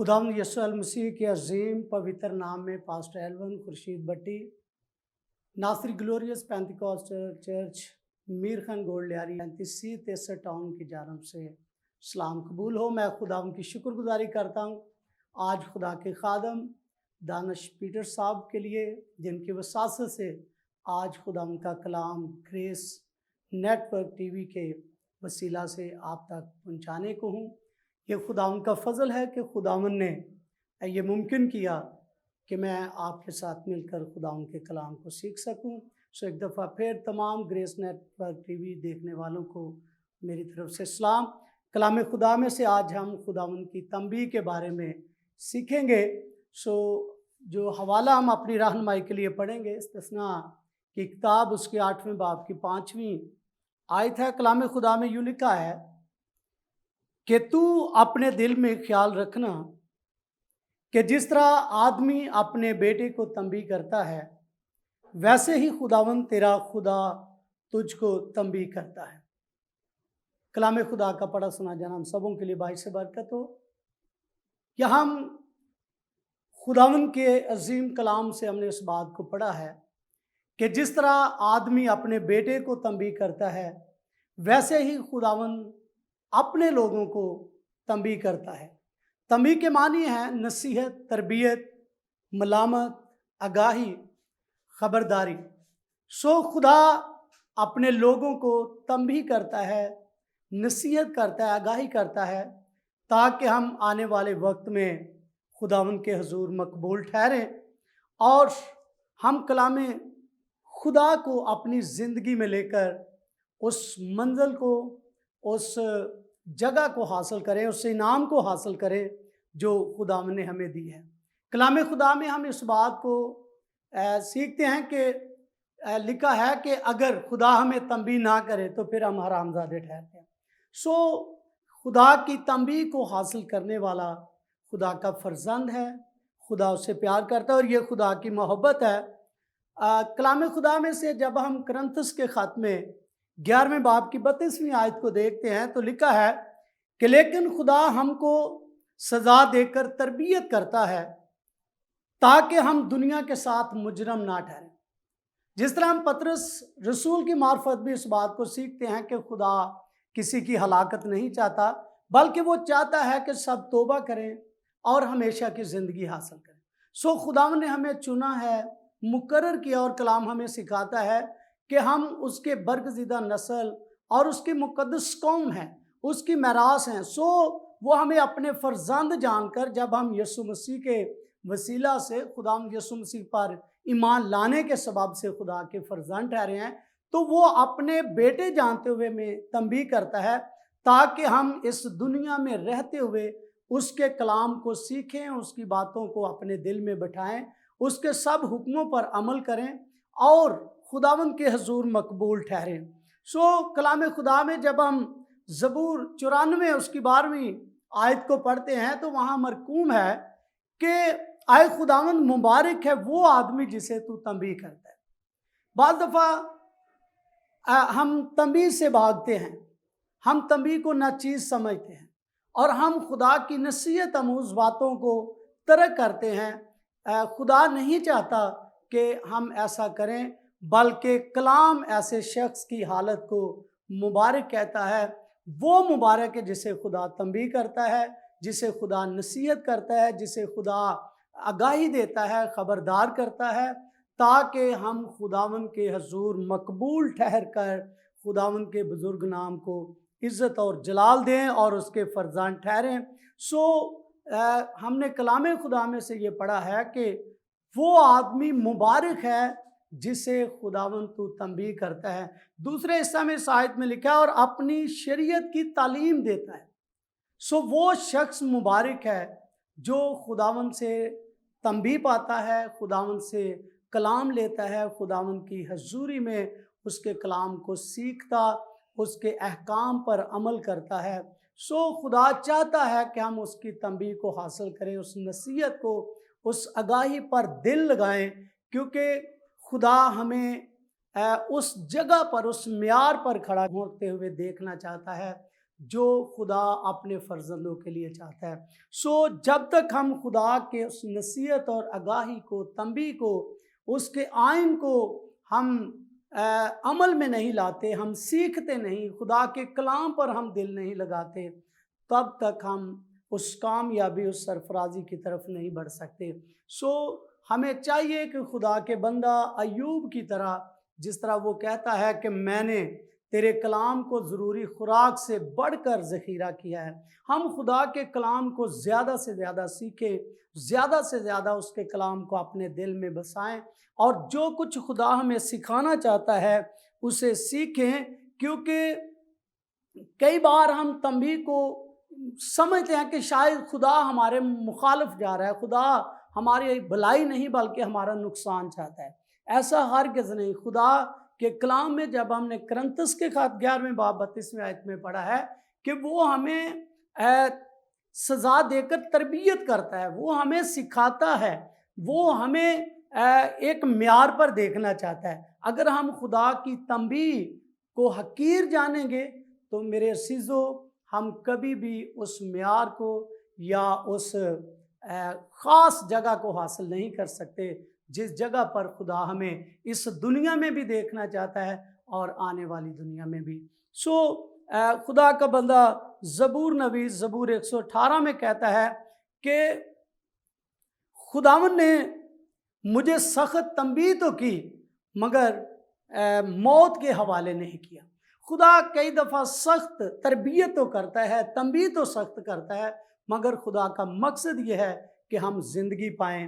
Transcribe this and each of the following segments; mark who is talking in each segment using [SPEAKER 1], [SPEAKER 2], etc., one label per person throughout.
[SPEAKER 1] खुदावंद यीशु मसीह के अजीम पवित्र नाम में pastor Alvin Khurshid Bhatti Nasir glorious Pentecostal church Mir Khan गोल्ड यारी 33 टाउन की जानब से सलाम कबूल हो। मैं खुदावंद की शुक्रगुजारी करता हूँ आज खुदा के खादम दानिश पीटर साहब के लिए जिनकी वसासत से आज खुदावंद का कलाम ग्रेस नेटवर्क टीवी के वसीला से आप तक पहुँचाने को हूँ। ये खुदावंद का फजल है कि खुदावंद ने ये मुमकिन किया कि मैं आपके साथ मिलकर खुदावंद के कलाम को सीख सकूं। सो एक दफ़ा फिर तमाम ग्रेस नेटवर्क टीवी देखने वालों को मेरी तरफ से सलाम। कलाम खुदा में से आज हम खुदावंद की तंबीह के बारे में सीखेंगे। सो जो हवाला हम अपनी रहनुमाई के लिए पढ़ेंगे इस्तिस्ना की किताब उसके 8वें बाब की 5वीं आयत है। कलाम खुदा में यूँ लिखा है कि तू अपने दिल में ख्याल रखना कि जिस तरह आदमी अपने बेटे को तंबीह करता है वैसे ही खुदावंद तेरा खुदा तुझको तंबीह करता है। कलाम खुदा का पढ़ा सुना जाना हम सबों के लिए बाइस से बरकत हो। यहाँ हम खुदावंद के अजीम कलाम से हमने इस बात को पढ़ा है कि जिस तरह आदमी अपने बेटे को तंबीह करता है वैसे ही खुदावंद अपने लोगों को तंबीह करता है। तंबीह के मानी है नसीहत, तरबियत, मलामत, आगाही, खबरदारी। सो खुदा अपने लोगों को तंबीह करता है, नसीहत करता है, आगाही करता है ताकि हम आने वाले वक्त में खुदावंद के हुजूर मकबूल ठहरें और हम कलाम खुदा को अपनी ज़िंदगी में लेकर उस मंजिल को, उस जगह को हासिल करें, उस इनाम को हासिल करें जो खुदावंद ने हमें दी है। कलाम खुदा में हम इस बात को सीखते हैं कि लिखा है कि अगर खुदा हमें तंबीह ना करे तो फिर हम हरामजादे ठहरते हैं। सो खुदा की तंबीह को हासिल करने वाला खुदा का फर्जंद है, खुदा उससे प्यार करता है और ये खुदा की मोहब्बत है। कलाम खुदा में से जब हम करंथस के ख़त में 11वें बाब की 32वीं आयत को देखते हैं तो लिखा है कि लेकिन खुदा हमको सज़ा देकर तरबियत करता है ताकि हम दुनिया के साथ मुजरम ना ठहरें। जिस तरह हम पतरस रसूल की मार्फत भी इस बात को सीखते हैं कि खुदा किसी की हलाकत नहीं चाहता बल्कि वो चाहता है कि सब तौबा करें और हमेशा की ज़िंदगी हासिल करें। सो खुदावंद ने हमें चुना है, मुकर्रर किया और कलाम हमें सिखाता है कि हम उसके बरगज़ीदा नस्ल और उसकी मुक़द्दस कौम हैं, उसकी मैरास हैं। सो वो हमें अपने फ़र्जंद जानकर जब हम यीशु मसीह के वसीला से खुदावंद यीशु मसीह पर ईमान लाने के सबब से खुदा के फ़र्जंद ठहरे हैं तो वो अपने बेटे जानते हुए में तंबीह करता है ताकि हम इस दुनिया में रहते हुए उसके कलाम को सीखें, उसकी बातों को अपने दिल में बिठाएं, उसके सब हुक्मों पर अमल करें और खुदावंद के हुजूर मकबूल ठहरें। सो कलाम खुदा में जब हम ज़बूर 94 उसकी 12वीं आयत को पढ़ते हैं तो वहाँ मरकूम है कि आए खुदावंद मुबारक है वो आदमी जिसे तू तंबीह करता है। बाद दफ़ा हम तंबीह से भागते हैं, हम तंबीह को नाचीज़ समझते हैं और हम खुदा की नसीहत आमूज़ बातों को तर्क करते हैं। खुदा नहीं चाहता कि हम ऐसा करें बल्कि कलाम ऐसे शख्स की हालत को मुबारक कहता है। वो मुबारक है जिसे खुदा तंबीह करता है, जिसे खुदा नसीहत करता है, जिसे खुदा आगाही देता है, ख़बरदार करता है ताकि हम खुदावंद के हुजूर मकबूल ठहर कर खुदावंद के बुज़ुर्ग नाम को इज़्ज़त और जलाल दें और उसके फ़र्जंद ठहरें। सो हमने कलाम खुदा में से ये पढ़ा है कि वो आदमी मुबारक है जिसे खुदावंद तू तंबीह करता है। दूसरे हिस्सा में इस आयत में लिखा है और अपनी शरीयत की तालीम देता है। सो वो शख्स मुबारक है जो खुदावंद से तंबीह पाता है, खुदावंद से कलाम लेता है, खुदावंद की हजूरी में उसके कलाम को सीखता, उसके अहकाम पर अमल करता है। सो खुदा चाहता है कि हम उसकी तंबीह को हासिल करें, उस नसीहत को, उस आगाही पर दिल लगाएं क्योंकि खुदा हमें उस जगह पर, उस म्यार पर खड़ा होते हुए देखना चाहता है جو خدا اپنے فرزندوں کے لیے چاہتا ہے۔ جب تک ہم خدا کے اس نصیحت اور آگاہی کو، تنبیہ کو، اس کے آئین کو ہم عمل میں نہیں لاتے، ہم سیکھتے نہیں، خدا کے کلام پر ہم دل نہیں لگاتے، تب تک ہم اس کامیابی، اس سرفرازی کی طرف نہیں بڑھ سکتے۔ ہمیں چاہیے کہ خدا کے بندہ ایوب کی طرح، جس طرح وہ کہتا ہے کہ میں نے تیرے کلام کو ضروری خوراک سے بڑھ کر ذخیرہ کیا ہے، ہم خدا کے کلام کو زیادہ سے زیادہ سیکھیں، زیادہ سے زیادہ اس کے کلام کو اپنے دل میں بسائیں، اور جو کچھ خدا ہمیں سکھانا چاہتا ہے اسے سیکھیں، کیونکہ کئی بار ہم تنبیہ کو سمجھتے ہیں کہ شاید خدا ہمارے مخالف جا رہا ہے، خدا ہماری بھلائی نہیں بلکہ ہمارا نقصان چاہتا ہے۔ ایسا ہرگز نہیں۔ خدا کے کلام میں جب ہم نے کرنتس کے خط 11ویں باب 32ویں آیت میں پڑھا ہے کہ وہ ہمیں سزا دے کر تربیت کرتا ہے، وہ ہمیں سکھاتا ہے، وہ ہمیں ایک معیار پر دیکھنا چاہتا ہے۔ اگر ہم خدا کی تنبیہ کو حقیر جانیں گے تو میرے عزیزو، ہم کبھی بھی اس معیار کو یا اس خاص جگہ کو حاصل نہیں کر سکتے جس جگہ پر خدا ہمیں اس دنیا میں بھی دیکھنا چاہتا ہے اور آنے والی دنیا میں بھی۔ خدا کا بندہ زبور نویس زبور 118 میں کہتا ہے کہ خداوند نے مجھے سخت تنبیہ تو کی مگر موت کے حوالے نہیں کیا۔ خدا کئی دفعہ سخت تربیت تو کرتا ہے، تنبیہ تو سخت کرتا ہے، مگر خدا کا مقصد یہ ہے کہ ہم زندگی پائیں۔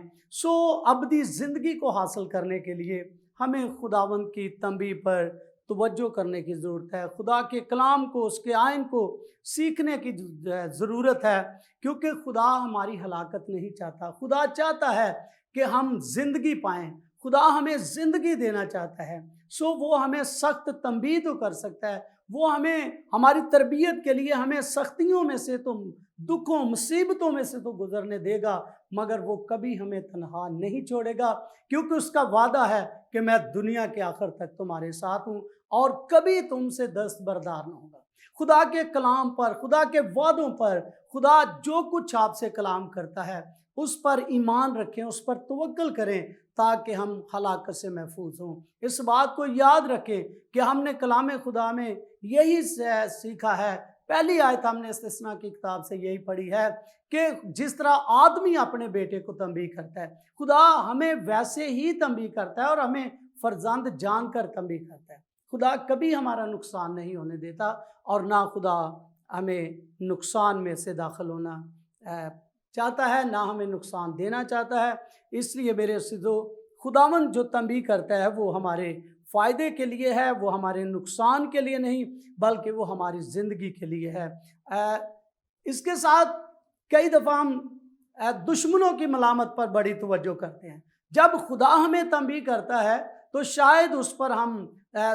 [SPEAKER 1] ابدی زندگی کو حاصل کرنے کے لیے ہمیں خداوند کی تنبیہ پر توجہ کرنے کی ضرورت ہے، خدا کے کلام کو، اس کے آئین کو سیکھنے کی ضرورت ہے، کیونکہ خدا ہماری ہلاکت نہیں چاہتا۔ خدا چاہتا ہے کہ ہم زندگی پائیں، خدا ہمیں زندگی دینا چاہتا ہے۔ وہ ہمیں سخت تنبیہ تو کر سکتا ہے، وہ ہمیں ہماری تربیت کے لیے ہمیں سختیوں میں سے تو، دکھوں مصیبتوں میں سے تو گزرنے دے گا، مگر وہ کبھی ہمیں تنہا نہیں چھوڑے گا، کیونکہ اس کا وعدہ ہے کہ میں دنیا کے آخر تک تمہارے ساتھ ہوں اور کبھی تم سے دستبردار نہ ہوگا۔ خدا کے کلام پر، خدا کے وعدوں پر، خدا جو کچھ آپ سے کلام کرتا ہے اس پر ایمان رکھیں، اس پر توکل کریں تاکہ ہم ہلاکت سے محفوظ ہوں۔ اس بات کو یاد رکھیں کہ ہم نے کلام خدا میں یہی سیکھا ہے، پہلی آیت ہم نے استثناء کی کتاب سے یہی پڑھی ہے کہ جس طرح آدمی اپنے بیٹے کو تنبیہ کرتا ہے، خدا ہمیں ویسے ہی تنبیہ کرتا ہے اور ہمیں فرزند جان کر تنبیہ کرتا ہے۔ خدا کبھی ہمارا نقصان نہیں ہونے دیتا اور نہ خدا ہمیں نقصان میں سے داخل ہونا چاہتا ہے، نہ ہمیں نقصان دینا چاہتا ہے۔ اس لیے میرے عزیزو، خداوند جو تنبیہ کرتا ہے وہ ہمارے فائدے کے لیے ہے، وہ ہمارے نقصان کے لیے نہیں بلکہ وہ ہماری زندگی کے لیے ہے۔ اس کے ساتھ کئی دفعہ ہم دشمنوں کی ملامت پر بڑی توجہ کرتے ہیں۔ جب خدا ہمیں تنبیہ کرتا ہے تو شاید اس پر ہم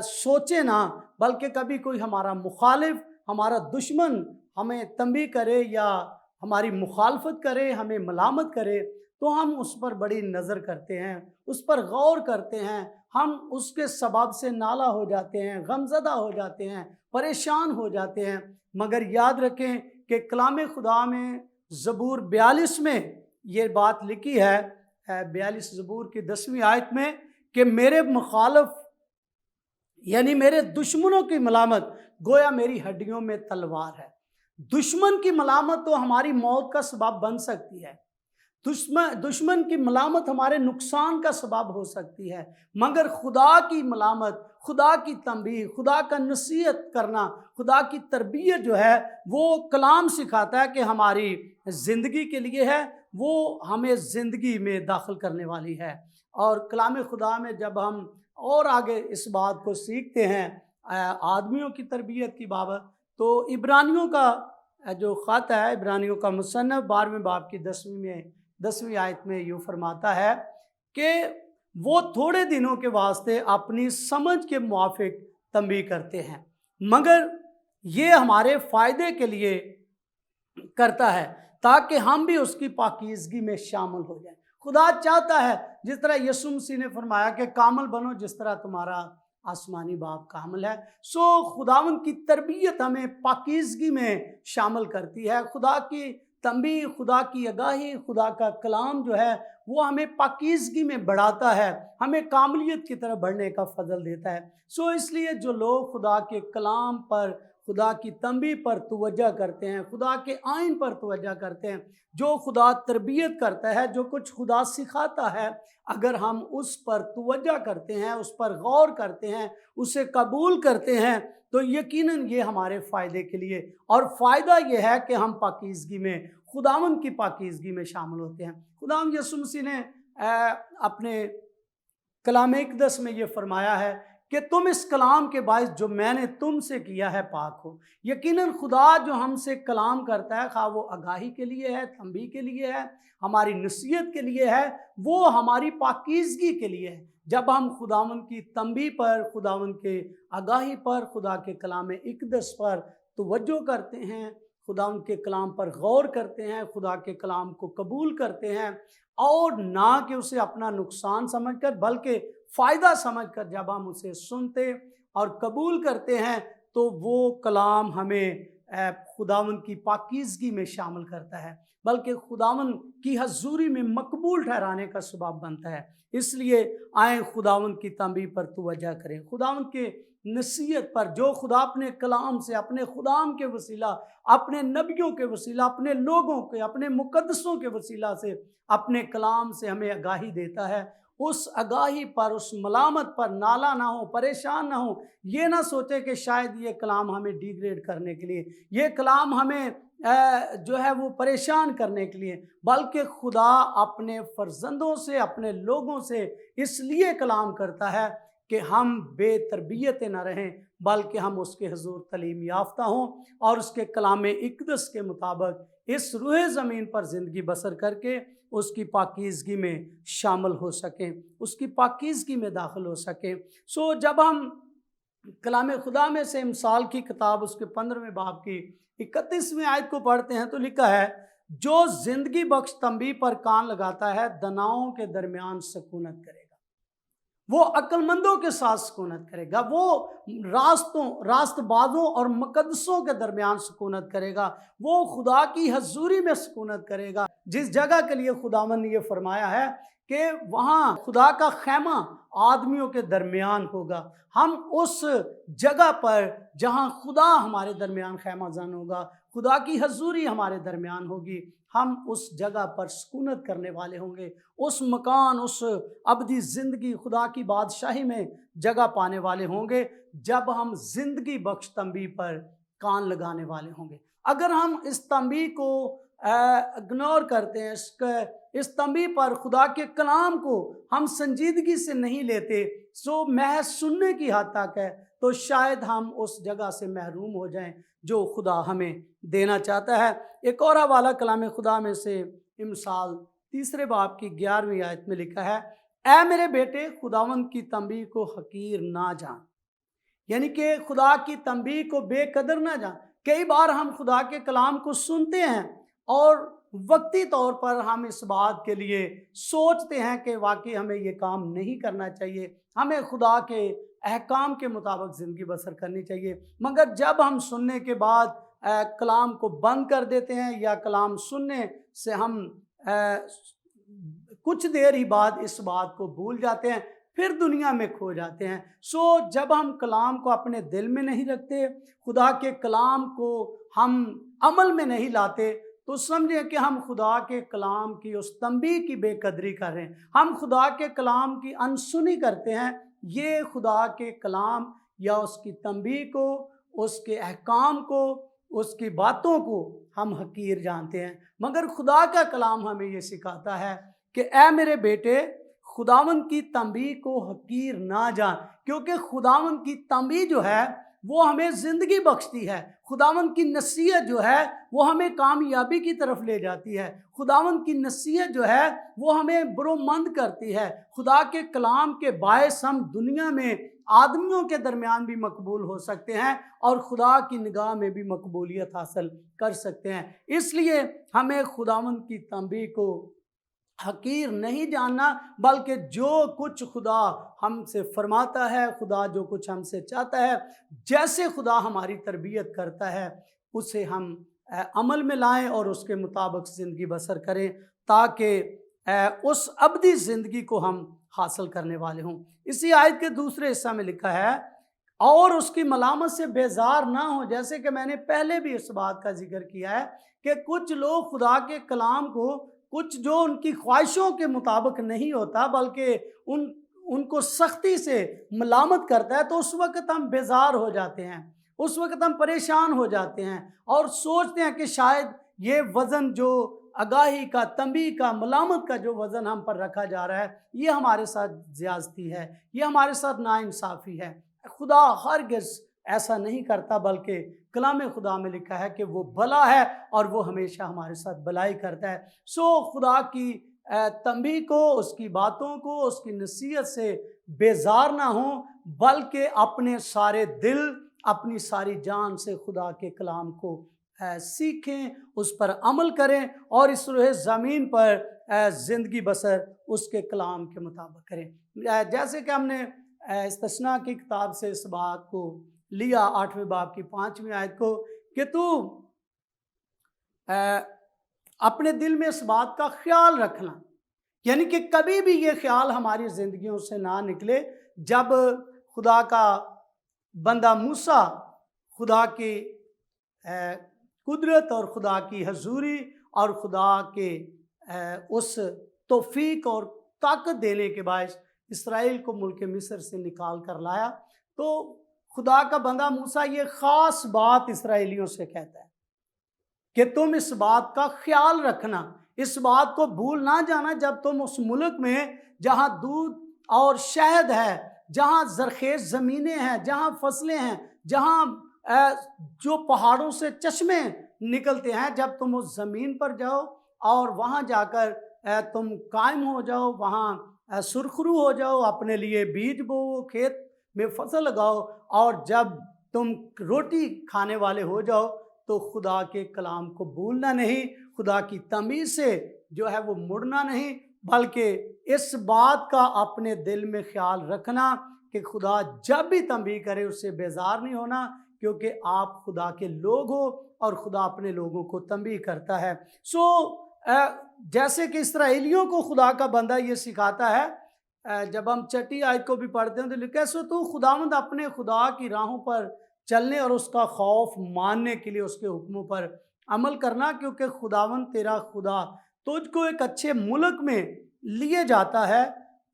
[SPEAKER 1] سوچیں نہ، بلکہ کبھی کوئی ہمارا مخالف، ہمارا دشمن ہمیں تنبیہ کرے یا ہماری مخالفت کرے، ہمیں ملامت کرے تو ہم اس پر بڑی نظر کرتے ہیں، اس پر غور کرتے ہیں، ہم اس کے سبب سے نالا ہو جاتے ہیں، غمزدہ ہو جاتے ہیں، پریشان ہو جاتے ہیں۔ مگر یاد رکھیں کہ کلام خدا میں زبور 42 میں یہ بات لکھی ہے، 42 زبور کی 10ویں آیت میں کہ میرے مخالف یعنی میرے دشمنوں کی ملامت گویا میری ہڈیوں میں تلوار ہے۔ دشمن کی ملامت تو ہماری موت کا سبب بن سکتی ہے، دشمن کی ملامت ہمارے نقصان کا سبب ہو سکتی ہے، مگر خدا کی ملامت، خدا کی تنبیہ، خدا کا نصیحت کرنا، خدا کی تربیت جو ہے وہ کلام سکھاتا ہے کہ ہماری زندگی کے لیے ہے، وہ ہمیں زندگی میں داخل کرنے والی ہے۔ اور کلام خدا میں جب ہم اور آگے اس بات کو سیکھتے ہیں آدمیوں کی تربیت کی بابت، تو عبرانیوں کا جو خط ہے، عبرانیوں کا مصنف 12ویں باب کی 10ویں آیت میں یوں فرماتا ہے کہ وہ تھوڑے دنوں کے واسطے اپنی سمجھ کے موافق تنبیہ کرتے ہیں، مگر یہ ہمارے فائدے کے لیے کرتا ہے تاکہ ہم بھی اس کی پاکیزگی میں شامل ہو جائیں۔ خدا چاہتا ہے جس طرح یسوع مسیح نے فرمایا کہ کامل بنو جس طرح تمہارا आसमानी बाप का अमल है। सो खुदावन की तरबियत हमें पाकीज़गी में शामिल करती है। खुदा की तंबीह, खुदा की आगाही, खुदा का कलाम जो है वो हमें पाकीज़गी में बढ़ाता है, हमें कामलियत की तरफ बढ़ने का फजल देता है। सो इसलिए जो लोग खुदा के कलाम पर, खुदा की तंबीह पर तवज्जो करते हैं, खुदा के आइन पर तवज्जो करते हैं, जो खुदा तरबियत करता है, जो कुछ खुदा सिखाता है, अगर हम उस पर तवज्जो करते हैं, उस पर गौर करते हैं, उसे कबूल करते हैं, तो यकीनन ये हमारे फ़ायदे के लिए, और फ़ायदा ये है कि हम पाकीज़गी में, खुदावन की पाकीज़गी में शामिल होते हैं। खुदावंद यीशु मसीह ने अपने कलाम इक़दस में ये फरमाया है कि तुम इस कलाम के बायस जो मैंने तुमसे किया है पाक हो। यकीनन खुदा जो हमसे कलाम करता है, खा वो आगाही के लिए है, तंबीह के लिए है, हमारी नसीहत के लिए है, वो हमारी पाकीज़गी के लिए है। जब हम खुदावंद की तंबीह पर, खुदावंद के आगाही पर, खुदा के कलाम इक़दस पर तवज्जो करते हैं, खुदावंद के कलाम पर गौर करते हैं, खुदा के कलाम को कबूल करते हैं, और ना कि उसे अपना नुकसान समझकर बल्कि फ़ायदा समझकर जब हम उसे सुनते और कबूल करते हैं, तो वो कलाम हमें खुदावंद की पाकीज़गी में शामिल करता है, बल्कि खुदावंद की हज़ूरी में मकबूल ठहराने का सबब बनता है। इसलिए आए खुदावंद की तंबीह पर तवज्जो करें, खुदावंद के नसीहत पर, जो खुदा अपने कलाम से, अपने खुदाम के वसीला, अपने नबियों के वसीला, अपने लोगों के, अपने मुकद्दसों के वसीला से, अपने कलाम से हमें आगाही देता है, उस आगाही पर, उस मलामत पर नाला ना हो, परेशान ना हो। ये ना सोचे कि शायद ये कलाम हमें डिग्रेड करने के लिए, ये कलाम हमें जो है वो परेशान करने के लिए, बल्कि खुदा अपने फर्जंदों से, अपने लोगों से इसलिए कलाम करता है कि हम बेतरबियत न रहें, बल्कि हम उसके हुज़ूर तलीम याफ्ता हों और उसके कलाम इक़दस के मुताबिक इस रूहे ज़मीन पर ज़िंदगी बसर करके उसकी पाकीज़गी में शामिल हो सकें, उसकी पाकीज़गी में दाखिल हो सकें। सो जब हम कलाम खुदा में से मिसाल की किताब उसके 15वें बाब की 31वीं आयत को पढ़ते हैं, तो लिखा है, जो ज़िंदगी बख्श तंबीह पर कान लगाता है, दनाओं के दरमियान सकूनत करेगा। वो अक्लमंदों के साथ सुकूनत करेगा, वो रास्तबाजों और मुकद्दसों के दरमियान सुकूनत करेगा, वो खुदा की हजूरी में सुकूनत करेगा। जिस जगह के लिए खुदावन ने ये फरमाया है कि वहाँ खुदा का खैमा आदमियों के दरमियान होगा, हम उस जगह पर जहाँ खुदा हमारे दरमियान खैमा जन होगा, खुदा की हजूरी हमारे दरमियान होगी, हम उस जगह पर सुकूनत करने वाले होंगे, उस मकान, उस अबदी ज़िंदगी, खुदा की बादशाही में जगह पाने वाले होंगे, जब हम ज़िंदगी बख्श तंबीह पर कान लगाने वाले होंगे। अगर हम इस तंबीह को इग्नोर करते हैं, इस तंबीह पर खुदा के कलाम को हम संजीदगी से नहीं लेते, सो महज सुनने की हद तक है, तो शायद हम उस जगह से महरूम हो जाएं जो खुदा हमें देना चाहता है। एक और हवाला कलाम खुदा में से मिसाल 3 बाब की 11वीं आयत में लिखा है, ऐ मेरे बेटे, खुदावंद की तंबीह को हकीर ना जान, यानी कि खुदा की तंबीह को बेकदर ना जान। कई बार हम खुदा के कलाम को सुनते हैं और वक्ती तौर पर हम इस बात के लिए सोचते हैं कि वाकई हमें ये काम नहीं करना चाहिए, हमें खुदा के अहकाम के मुताबिक ज़िंदगी बसर करनी चाहिए, मगर जब हम सुनने के बाद कलाम को बंद कर देते हैं या कलाम सुनने से हम कुछ देर ही बाद इस बात को भूल जाते हैं, फिर दुनिया में खो जाते हैं। सो जब हम कलाम को अपने दिल में नहीं रखते, खुदा के कलाम को हम अमल में नहीं लाते, तो समझें कि हम खुदा के कलाम की उस तंबीह की बेकदरी कर रहे हैं, हम खुदा के कलाम की अनसुनी करते हैं। ये खुदा के कलाम या उसकी तंबीह को, उसके अहकाम को, उसकी बातों को हम हकीर जानते हैं, मगर खुदा का कलाम हमें ये सिखाता है कि ऐ मेरे बेटे, खुदावंद की तंबीह को हकीर ना जान, क्योंकि खुदावंद की तंबीह जो है वो हमें ज़िंदगी बख्शती है, खुदावंद की नसीहत जो है वो हमें कामयाबी की तरफ ले जाती है, खुदावंद की नसीहत जो है वो हमें बरोमंद करती है। खुदा के कलाम के बायस हम दुनिया में आदमियों के दरमियान भी मकबूल हो सकते हैं और खुदा की निगाह में भी मकबूलियत हासिल कर सकते हैं। इसलिए हमें खुदावंद की तंबीह को حقیر نہیں جاننا، بلکہ جو کچھ خدا ہم سے فرماتا ہے، خدا جو کچھ ہم سے چاہتا ہے، جیسے خدا ہماری تربیت کرتا ہے، اسے ہم عمل میں لائیں اور اس کے مطابق زندگی بسر کریں، تاکہ اس ابدی زندگی کو ہم حاصل کرنے والے ہوں۔ اسی آیت کے دوسرے حصہ میں لکھا ہے، اور اس کی ملامت سے بیزار نہ ہو۔ جیسے کہ میں نے پہلے بھی اس بات کا ذکر کیا ہے کہ کچھ لوگ خدا کے کلام کو، کچھ جو ان کی خواہشوں کے مطابق نہیں ہوتا بلکہ ان کو سختی سے ملامت کرتا ہے، تو اس وقت ہم بیزار ہو جاتے ہیں، اس وقت ہم پریشان ہو جاتے ہیں اور سوچتے ہیں کہ شاید یہ وزن جو آگاہی کا، تنبیہ کا، ملامت کا جو وزن ہم پر رکھا جا رہا ہے، یہ ہمارے ساتھ زیادتی ہے، یہ ہمارے ساتھ ناانصافی ہے۔ خدا ہرگز ایسا نہیں کرتا، بلکہ کلام خدا میں لکھا ہے کہ وہ بھلا ہے اور وہ ہمیشہ ہمارے ساتھ بھلائی کرتا ہے۔ سو خدا کی تنبیہ کو، اس کی باتوں کو، اس کی نصیحت سے بیزار نہ ہوں، بلکہ اپنے سارے دل، اپنی ساری جان سے خدا کے کلام کو سیکھیں، اس پر عمل کریں اور اس روح زمین پر زندگی بسر اس کے کلام کے مطابق کریں۔ جیسے کہ ہم نے استثناء کی کتاب سے اس بات کو لیا، 8ویں باب کی 5ویں آیت کو، کہ تو اپنے دل میں اس بات کا خیال رکھنا، یعنی کہ کبھی بھی یہ خیال ہماری زندگیوں سے نہ نکلے جب خدا کا بندہ موسیٰ خدا کی قدرت اور خدا کی حضوری اور خدا کے اس توفیق اور طاقت دینے کے باعث اسرائیل کو ملک مصر سے نکال کر لایا، تو خدا کا بندہ موسیٰ یہ خاص بات اسرائیلیوں سے کہتا ہے کہ تم اس بات کا خیال رکھنا، اس بات کو بھول نہ جانا جب تم اس ملک میں جہاں دودھ اور شہد ہے، جہاں زرخیز زمینیں ہیں، جہاں فصلیں ہیں، جہاں جو پہاڑوں سے چشمے نکلتے ہیں، جب تم اس زمین پر جاؤ اور وہاں جا کر تم قائم ہو جاؤ، وہاں سرخرو ہو جاؤ، اپنے لیے بیج بو، کھیت میں فصل لگاؤ، اور جب تم روٹی کھانے والے ہو جاؤ تو خدا کے کلام کو بھولنا نہیں، خدا کی تنبیہ سے جو ہے وہ مڑنا نہیں، بلکہ اس بات کا اپنے دل میں خیال رکھنا کہ خدا جب بھی تنبیہ کرے اس سے بیزار نہیں ہونا، کیونکہ آپ خدا کے لوگ ہو اور خدا اپنے لوگوں کو تنبیہ کرتا ہے۔ سو جیسے کہ اسرائیلیوں کو خدا کا بندہ یہ سکھاتا ہے، جب ہم 6 آیت کو بھی پڑھتے ہیں تو لکھا ہے، سو تو خداوند اپنے خدا کی راہوں پر چلنے اور اس کا خوف ماننے کے لیے اس کے حکموں پر عمل کرنا، کیونکہ خداوند تیرا خدا تجھ کو ایک اچھے ملک میں لیے جاتا ہے،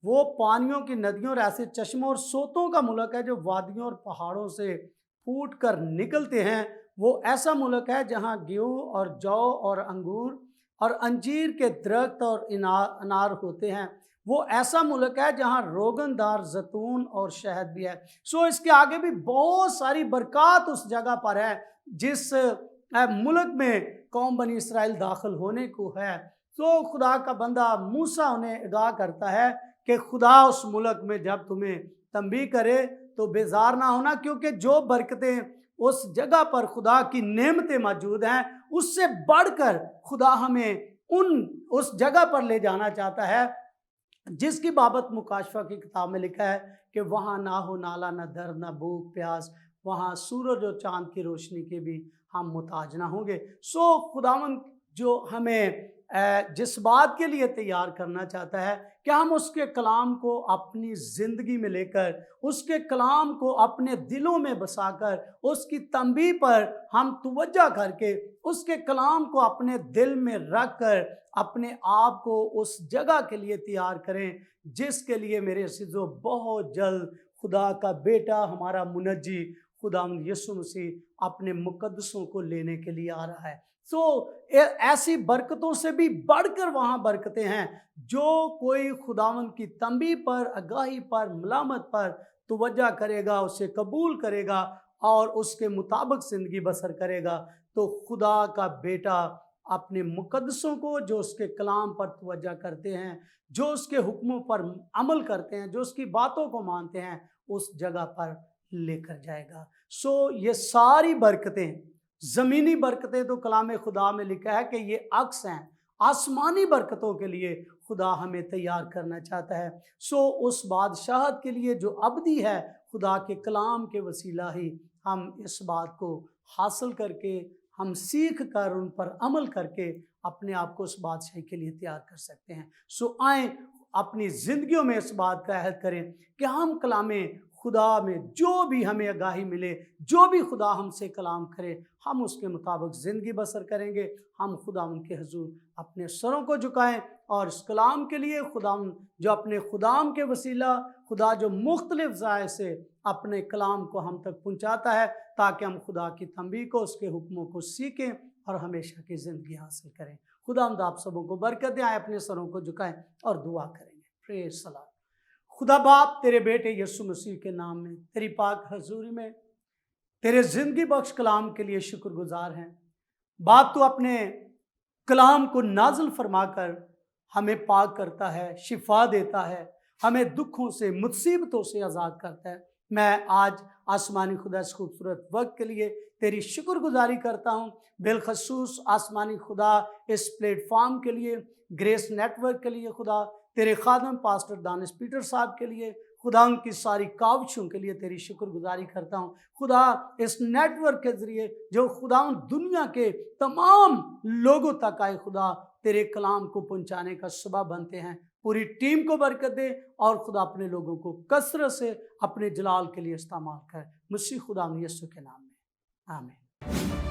[SPEAKER 1] وہ پانیوں کی ندیوں اور ایسے چشموں اور سوتوں کا ملک ہے جو وادیوں اور پہاڑوں سے پھوٹ کر نکلتے ہیں، وہ ایسا ملک ہے جہاں گیہوں اور جو اور انگور اور انجیر کے درخت اور انار ہوتے ہیں، وہ ایسا ملک ہے جہاں روغن دار زیتون اور شہد بھی ہے۔ سو اس کے آگے بھی بہت ساری برکات اس جگہ پر ہے جس ملک میں قوم بنی اسرائیل داخل ہونے کو ہے۔ تو خدا کا بندہ موسیٰ انہیں آگاہ کرتا ہے کہ خدا اس ملک میں جب تمہیں تنبیہ کرے تو بیزار نہ ہونا، کیونکہ جو برکتیں اس جگہ پر خدا کی نعمتیں موجود ہیں، اس سے بڑھ کر خدا ہمیں اس جگہ پر لے جانا چاہتا ہے جس کی بابت مکاشفہ کی کتاب میں لکھا ہے کہ وہاں نہ ہو نالا، نہ درد، نہ بھوک پیاس، وہاں سورج اور چاند کی روشنی کے بھی ہم محتاج نہ ہوں گے۔ سو خداوند جو ہمیں جس بات کے لیے تیار کرنا چاہتا ہے کہ ہم اس کے کلام کو اپنی زندگی میں لے کر، اس کے کلام کو اپنے دلوں میں بسا کر، اس کی تنبیہ پر ہم توجہ کر کے، اس کے کلام کو اپنے دل میں رکھ کر اپنے آپ کو اس جگہ کے لیے تیار کریں جس کے لیے میرے عزیزو بہت جلد خدا کا بیٹا، ہمارا منجی خداوند یسوع مسیح اپنے مقدسوں کو لینے کے لیے آ رہا ہے۔ سو ایسی برکتوں سے بھی بڑھ کر وہاں برکتیں ہیں، جو کوئی خداوند کی تنبیہ پر، آگاہی پر، ملامت پر توجہ کرے گا، اسے قبول کرے گا اور اس کے مطابق زندگی بسر کرے گا، تو خدا کا بیٹا اپنے مقدسوں کو جو اس کے کلام پر توجہ کرتے ہیں، جو اس کے حکموں پر عمل کرتے ہیں، جو اس کی باتوں کو مانتے ہیں، اس جگہ پر لے کر جائے گا۔ سو یہ ساری برکتیں، زمینی برکتیں تو کلام خدا میں لکھا ہے کہ یہ عکس ہیں، آسمانی برکتوں کے لیے खुदा हमें तैयार करना चाहता है। सो उस बादशाहत के लिए जो अबदी है, खुदा के कलाम के वसीला ही हम इस बात को हासिल करके, हम सीख कर उन पर अमल करके अपने आप को उस बादशाही के लिए तैयार कर सकते हैं। सो आए अपनी ज़िंदगियों में इस बात का अहद करें कि हम कलामे खुदा में जो भी हमें आगाही मिले, जो भी खुदा हमसे कलाम करे, हम उसके मुताबिक ज़िंदगी बसर करेंगे। हम खुदा उनके हुजूर अपने सरों को झुकाएं और इस कलाम के लिए खुदा जो अपने खुदाम के वसीला, खुदा जो मुख्तलिफ ज़राए से अपने कलाम को हम तक पहुँचाता है, ताकि हम खुदा की तंबीह को, उसके हुक्मों को सीखें और हमेशा की ज़िंदगी हासिल करें। खुदा आप सबों को बरकत दें। आए अपने सरों को झुकाएं और दुआ करेंगे। प्रेज़ सलाम। खुदा बाप, तेरे बेटे यीशु मसीह के नाम में तेरी पाक हजूरी में तेरे ज़िंदगी बख्श कलाम के लिए शुक्रगुजार हैं। बाप, तू अपने कलाम को नाज़िल फरमाकर हमें पाक करता है, शिफा देता है, हमें दुखों से, मुसीबतों से आज़ाद करता है। मैं आज आसमानी खुदा इस खूबसूरत वक्त के लिए तेरी शुक्रगुजारी करता हूँ। बिलखसूस आसमानी खुदा इस प्लेटफॉर्म के लिए, ग्रेस नेटवर्क के लिए, खुदा तेरे खादम पास्टर दानिश पीटर साहब के लिए, खुदा उनकी सारी काविशों के लिए तेरी शुक्रगुजारी करता हूँ। खुदा इस नेटवर्क के ज़रिए जो खुदा दुनिया के तमाम लोगों तक आए, खुदा तेरे कलाम को पहुँचाने का सबब बनते हैं। पूरी टीम को बरकत दे और खुदा अपने लोगों को कसरत से अपने जलाल के लिए इस्तेमाल कर। मसीह खुदा यीशु के नाम में, आमीन।